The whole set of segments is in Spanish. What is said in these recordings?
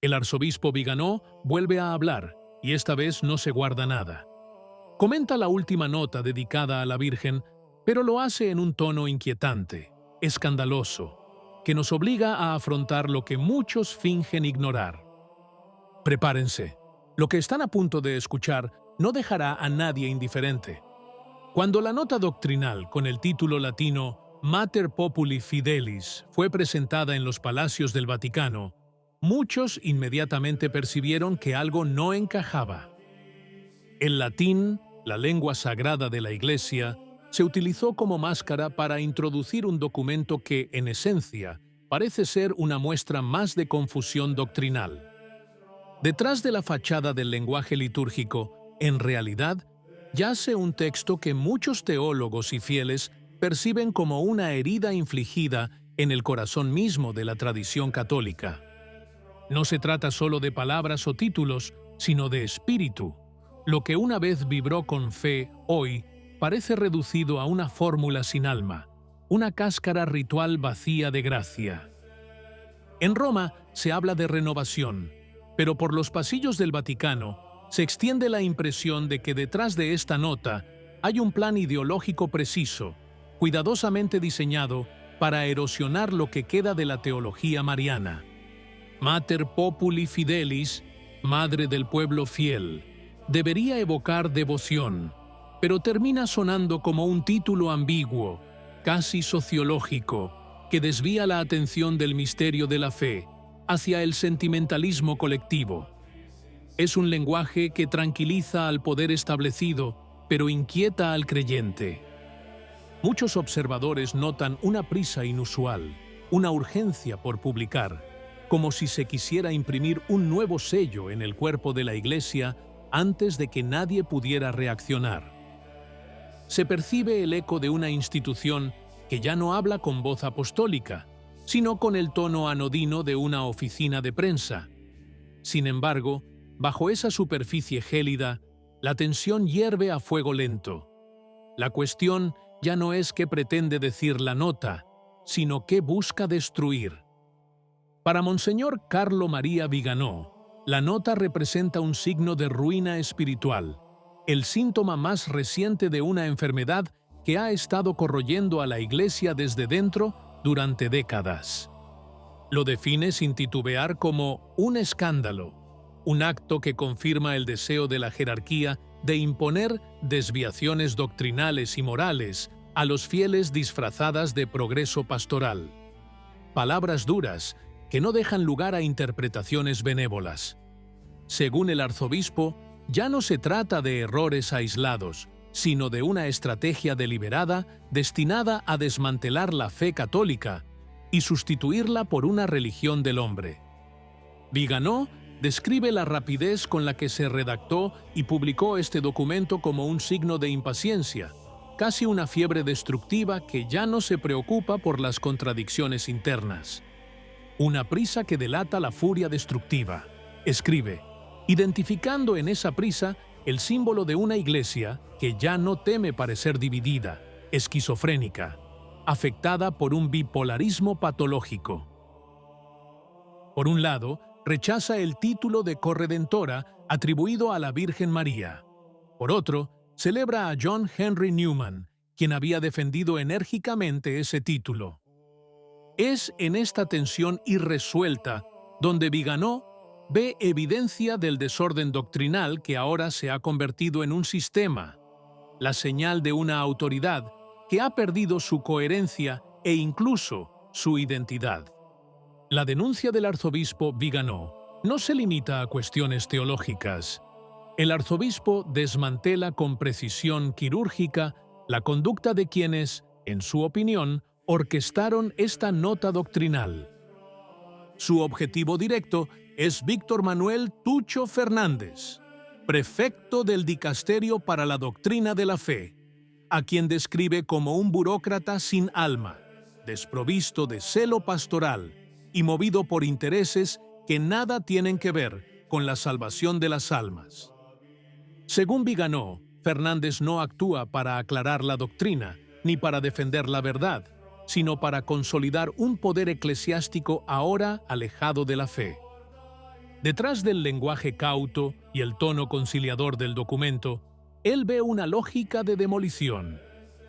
El arzobispo Viganó vuelve a hablar, y esta vez no se guarda nada. Comenta la última nota dedicada a la Virgen, pero lo hace en un tono inquietante, escandaloso, que nos obliga a afrontar lo que muchos fingen ignorar. Prepárense. Lo que están a punto de escuchar no dejará a nadie indiferente. Cuando la nota doctrinal con el título latino Mater Populi Fidelis fue presentada en los palacios del Vaticano, muchos inmediatamente percibieron que algo no encajaba. El latín, la lengua sagrada de la Iglesia, se utilizó como máscara para introducir un documento que, en esencia, parece ser una muestra más de confusión doctrinal. Detrás de la fachada del lenguaje litúrgico, en realidad, yace un texto que muchos teólogos y fieles perciben como una herida infligida en el corazón mismo de la tradición católica. No se trata solo de palabras o títulos, sino de espíritu. Lo que una vez vibró con fe, hoy, parece reducido a una fórmula sin alma, una cáscara ritual vacía de gracia. En Roma se habla de renovación, pero por los pasillos del Vaticano se extiende la impresión de que detrás de esta nota hay un plan ideológico preciso, cuidadosamente diseñado para erosionar lo que queda de la teología mariana. Mater Populi Fidelis, Madre del Pueblo Fiel, debería evocar devoción, pero termina sonando como un título ambiguo, casi sociológico, que desvía la atención del misterio de la fe hacia el sentimentalismo colectivo. Es un lenguaje que tranquiliza al poder establecido, pero inquieta al creyente. Muchos observadores notan una prisa inusual, una urgencia por publicar, como si se quisiera imprimir un nuevo sello en el cuerpo de la Iglesia antes de que nadie pudiera reaccionar. Se percibe el eco de una institución que ya no habla con voz apostólica, sino con el tono anodino de una oficina de prensa. Sin embargo, bajo esa superficie gélida, la tensión hierve a fuego lento. La cuestión ya no es qué pretende decir la nota, sino qué busca destruir. Para Monseñor Carlo María Viganò, la nota representa un signo de ruina espiritual, el síntoma más reciente de una enfermedad que ha estado corroyendo a la Iglesia desde dentro durante décadas. Lo define sin titubear como un escándalo, un acto que confirma el deseo de la jerarquía de imponer desviaciones doctrinales y morales a los fieles disfrazadas de progreso pastoral. Palabras duras que no dejan lugar a interpretaciones benévolas. Según el arzobispo, ya no se trata de errores aislados, sino de una estrategia deliberada destinada a desmantelar la fe católica y sustituirla por una religión del hombre. Viganò describe la rapidez con la que se redactó y publicó este documento como un signo de impaciencia, casi una fiebre destructiva que ya no se preocupa por las contradicciones internas. Una prisa que delata la furia destructiva, escribe, identificando en esa prisa el símbolo de una iglesia que ya no teme parecer dividida, esquizofrénica, afectada por un bipolarismo patológico. Por un lado, rechaza el título de corredentora atribuido a la Virgen María. Por otro, celebra a John Henry Newman, quien había defendido enérgicamente ese título. Es en esta tensión irresuelta donde Viganò ve evidencia del desorden doctrinal que ahora se ha convertido en un sistema, la señal de una autoridad que ha perdido su coherencia e incluso su identidad. La denuncia del arzobispo Viganò no se limita a cuestiones teológicas. El arzobispo desmantela con precisión quirúrgica la conducta de quienes, en su opinión, orquestaron esta nota doctrinal. Su objetivo directo es Víctor Manuel Tucho Fernández, prefecto del Dicasterio para la Doctrina de la Fe, a quien describe como un burócrata sin alma, desprovisto de celo pastoral y movido por intereses que nada tienen que ver con la salvación de las almas. Según Viganò, Fernández no actúa para aclarar la doctrina ni para defender la verdad, sino para consolidar un poder eclesiástico ahora alejado de la fe. Detrás del lenguaje cauto y el tono conciliador del documento, él ve una lógica de demolición.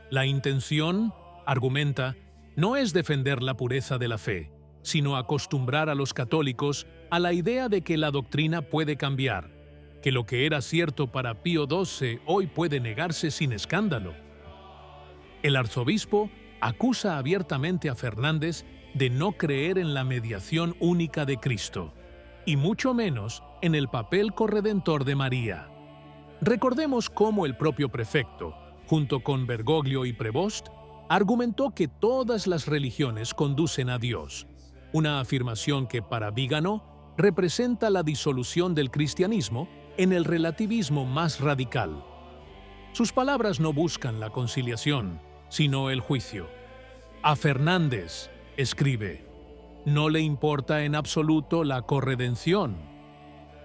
La intención, argumenta, no es defender la pureza de la fe, sino acostumbrar a los católicos a la idea de que la doctrina puede cambiar, que lo que era cierto para Pío XII hoy puede negarse sin escándalo. El arzobispo acusa abiertamente a Fernández de no creer en la mediación única de Cristo, y mucho menos en el papel corredentor de María. Recordemos cómo el propio prefecto, junto con Bergoglio y Prevost, argumentó que todas las religiones conducen a Dios, una afirmación que para Vigano representa la disolución del cristianismo en el relativismo más radical. Sus palabras no buscan la conciliación, sino el juicio. A Fernández, escribe, no le importa en absoluto la corredención.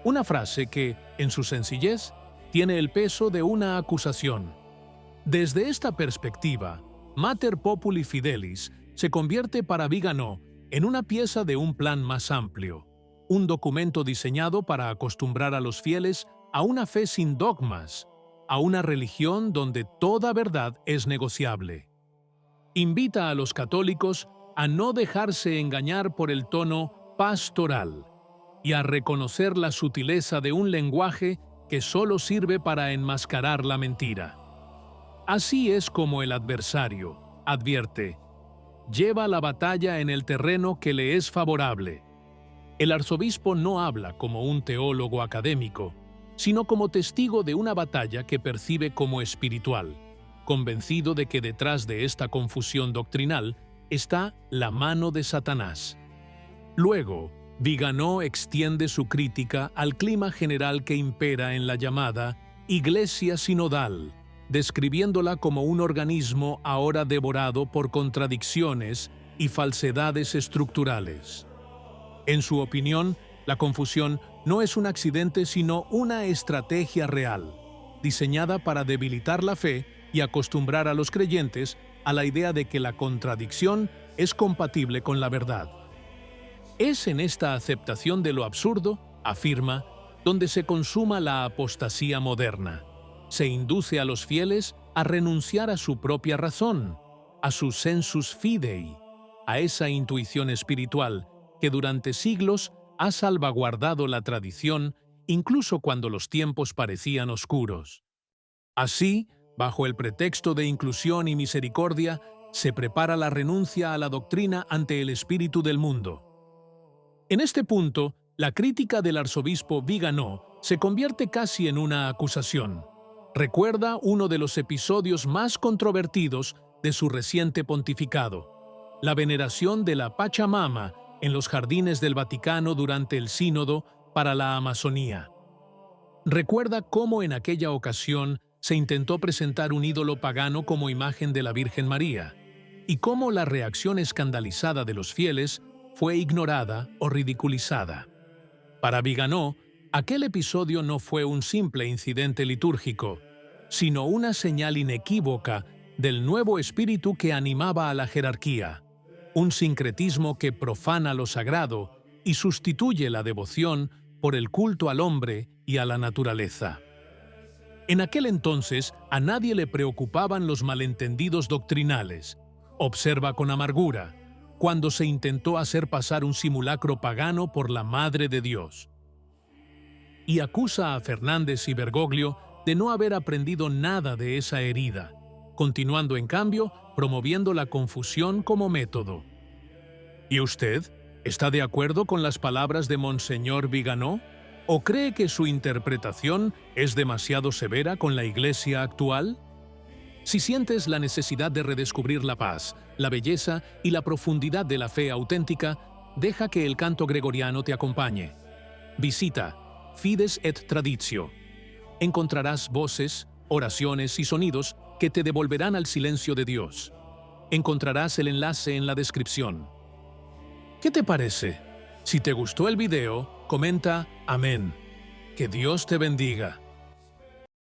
Una frase que, en su sencillez, tiene el peso de una acusación. Desde esta perspectiva, Mater Populi Fidelis se convierte para Vigano en una pieza de un plan más amplio, un documento diseñado para acostumbrar a los fieles a una fe sin dogmas, a una religión donde toda verdad es negociable. Invita a los católicos a no dejarse engañar por el tono pastoral y a reconocer la sutileza de un lenguaje que solo sirve para enmascarar la mentira. Así es como el adversario, advierte, lleva la batalla en el terreno que le es favorable. El arzobispo no habla como un teólogo académico, sino como testigo de una batalla que percibe como espiritual, convencido de que detrás de esta confusión doctrinal está la mano de Satanás. Luego, Vigano extiende su crítica al clima general que impera en la llamada Iglesia Sinodal, describiéndola como un organismo ahora devorado por contradicciones y falsedades estructurales. En su opinión, la confusión no es un accidente sino una estrategia real, diseñada para debilitar la fe y acostumbrar a los creyentes a la idea de que la contradicción es compatible con la verdad. Es en esta aceptación de lo absurdo, afirma, donde se consuma la apostasía moderna. Se induce a los fieles a renunciar a su propia razón, a su sensus fidei, a esa intuición espiritual que durante siglos ha salvaguardado la tradición incluso cuando los tiempos parecían oscuros. Así, bajo el pretexto de inclusión y misericordia, se prepara la renuncia a la doctrina ante el espíritu del mundo. En este punto, la crítica del arzobispo Vigano se convierte casi en una acusación. Recuerda uno de los episodios más controvertidos de su reciente pontificado, la veneración de la Pachamama en los jardines del Vaticano durante el Sínodo para la Amazonía. Recuerda cómo en aquella ocasión se intentó presentar un ídolo pagano como imagen de la Virgen María, y cómo la reacción escandalizada de los fieles fue ignorada o ridiculizada. Para Vigano, aquel episodio no fue un simple incidente litúrgico, sino una señal inequívoca del nuevo espíritu que animaba a la jerarquía, un sincretismo que profana lo sagrado y sustituye la devoción por el culto al hombre y a la naturaleza. En aquel entonces a nadie le preocupaban los malentendidos doctrinales. Observa con amargura, cuando se intentó hacer pasar un simulacro pagano por la Madre de Dios. Y acusa a Fernández y Bergoglio de no haber aprendido nada de esa herida, continuando en cambio promoviendo la confusión como método. ¿Y usted? ¿Está de acuerdo con las palabras de Monseñor Vigano? ¿O cree que su interpretación es demasiado severa con la Iglesia actual? Si sientes la necesidad de redescubrir la paz, la belleza y la profundidad de la fe auténtica, deja que el canto gregoriano te acompañe. Visita Fides et Traditio. Encontrarás voces, oraciones y sonidos que te devolverán al silencio de Dios. Encontrarás el enlace en la descripción. ¿Qué te parece? Si te gustó el video, comenta Amén. Que Dios te bendiga.